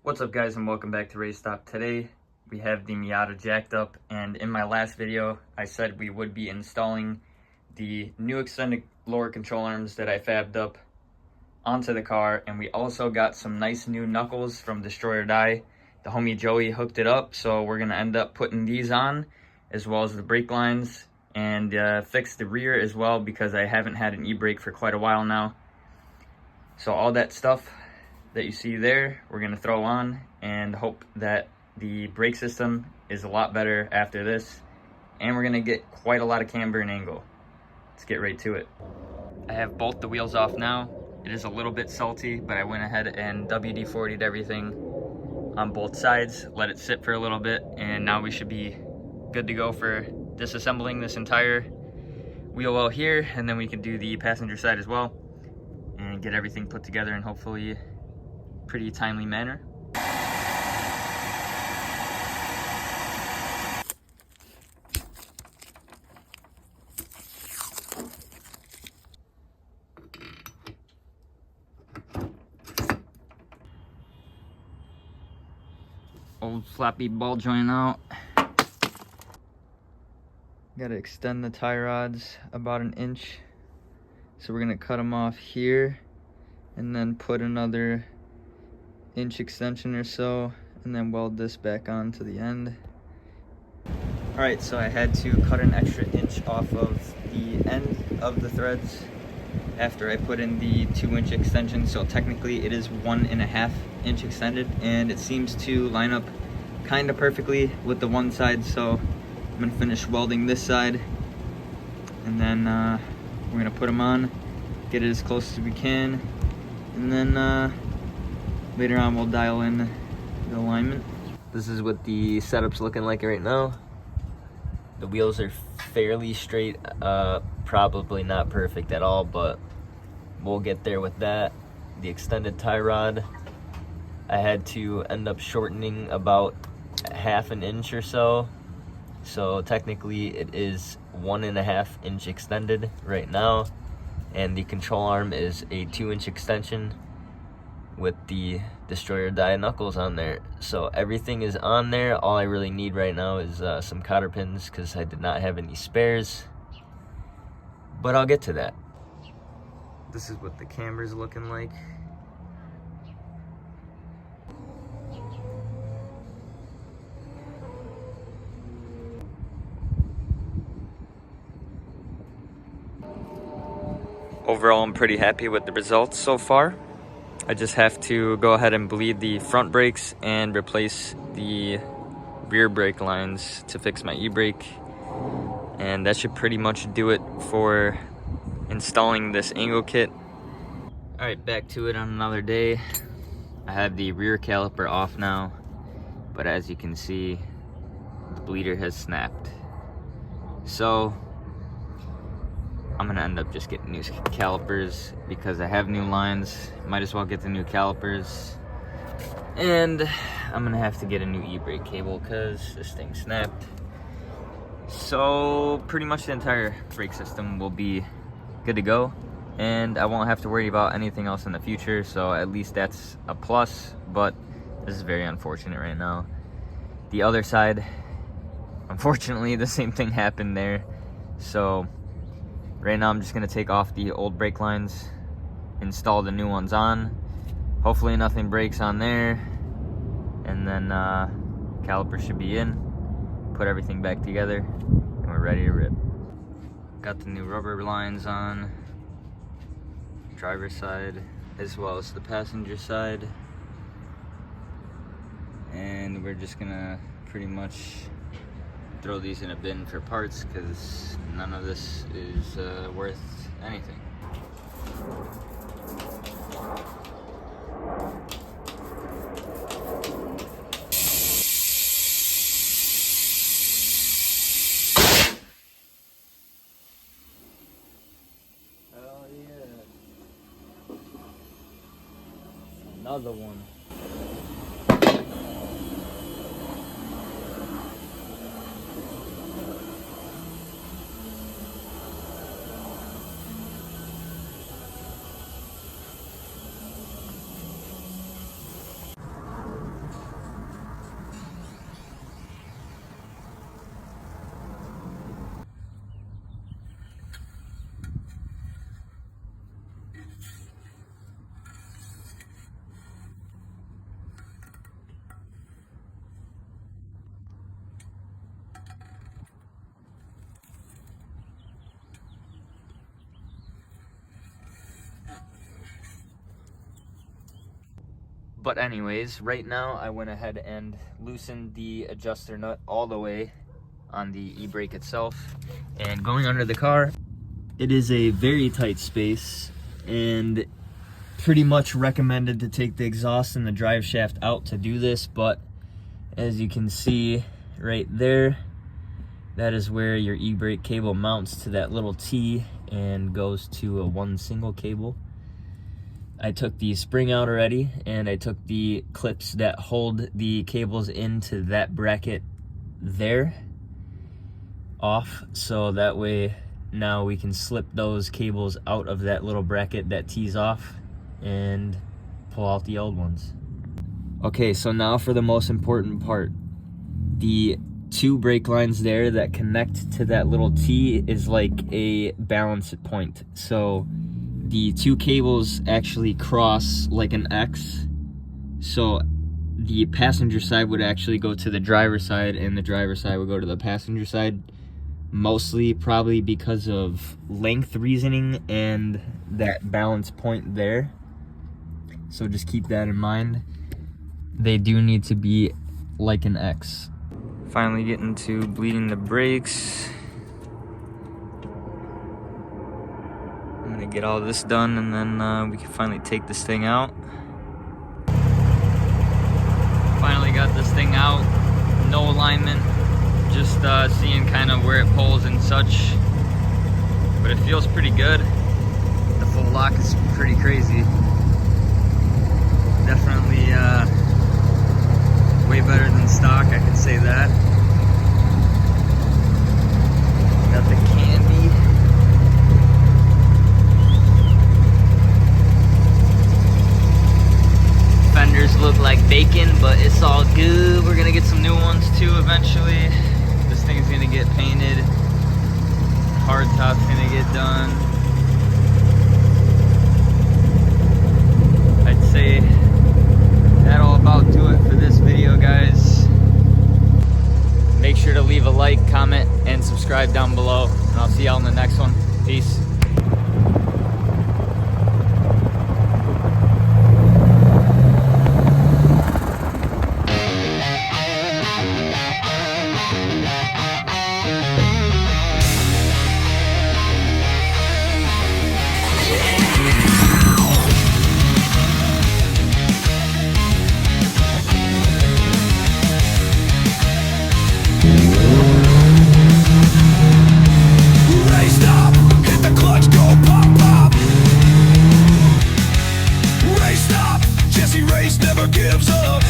What's up guys, and welcome back to Race Stop. Today we have the Miata jacked up, and in my last video I said we would be installing the new extended lower control arms that I fabbed up onto the car, and we also got some nice new knuckles from Destroy or Die. The homie Joey hooked it up, so we're gonna end up putting these on as well as the brake lines and fix the rear as well, because I haven't had an e-brake for quite a while now. So all that stuff that you see there, we're gonna throw on and hope that the brake system is a lot better after this, and we're gonna get quite a lot of camber and angle. Let's get right to it. I have both the wheels off now. It is a little bit salty, but I went ahead and WD-40'd everything on both sides, let it sit for a little bit, and now we should be good to go for disassembling this entire wheel well here, and then we can do the passenger side as well and get everything put together in hopefully pretty timely manner. Old flappy ball joint out. Gotta extend the tie rods about an inch. So we're gonna cut them off here and then put another inch extension or so, and then weld this back on to the end. All right, so I had to cut an extra inch off of the end of the threads after I put in the 2-inch extension. So technically it is 1.5 inch extended, and it seems to line up kind of perfectly with the one side. So I'm gonna finish welding this side, and then we're gonna put them on, get it as close as we can, and then later on we'll dial in the alignment. This is what the setup's looking like right now. The wheels are fairly straight, probably not perfect at all, but we'll get there with that. The extended tie rod, I had to end up shortening about 1/2 inch or so. So technically it is 1.5 inch extended right now, and the control arm is a 2-inch extension with the Destroy or Die knuckles on there. So everything is on there. All I really need right now is some cotter pins, because I did not have any spares, but I'll get to that. This is what the camber's looking like. Overall, I'm pretty happy with the results so far. I just have to go ahead and bleed the front brakes and replace the rear brake lines to fix my e-brake. And that should pretty much do it for installing this angle kit. All right, back to it on another day. I have the rear caliper off now, but as you can see, the bleeder has snapped. So I'm gonna end up just getting new calipers because I have new lines. Might as well get the new calipers. And I'm gonna have to get a new e-brake cable because this thing snapped. So pretty much the entire brake system will be good to go, and I won't have to worry about anything else in the future. So at least that's a plus, but this is very unfortunate right now. The other side, unfortunately, the same thing happened there. So right now I'm just gonna take off the old brake lines, install the new ones on. Hopefully nothing breaks on there, and then caliper should be in. Put everything back together, and we're ready to rip. Got the new rubber lines on, driver's side as well as the passenger side. And we're just gonna pretty much throw these in a bin for parts, because none of this is worth anything. Hell yeah. Another one. But anyways, right now I went ahead and loosened the adjuster nut all the way on the e-brake itself. And going under the car, it is a very tight space and pretty much recommended to take the exhaust and the drive shaft out to do this. But as you can see right there, that is where your e-brake cable mounts to that little T and goes to a one single cable. I took the spring out already, and I took the clips that hold the cables into that bracket there off, so that way now we can slip those cables out of that little bracket that tees off and pull out the old ones. Okay, so now for the most important part. The two brake lines there that connect to that little T is like a balance point. So the two cables actually cross like an X. So the passenger side would actually go to the driver's side, and the driver's side would go to the passenger side. Mostly probably because of length reasoning and that balance point there. So just keep that in mind. They do need to be like an X. Finally getting to bleeding the brakes. I'm gonna get all this done, and then we can finally take this thing out. Finally got this thing out. No alignment. Just seeing kind of where it pulls and such. But it feels pretty good. The full lock is pretty crazy. Definitely way better than stock, I could say that. Got the candy. Fenders look like bacon, but it's all good. We're gonna get some new ones too eventually. This thing's gonna get painted. Hard top's gonna get done. I'd say that'll about do it for this video, guys. Make sure to leave a like, comment, and subscribe down below. And I'll see y'all in the next one. Peace. Race never gives up.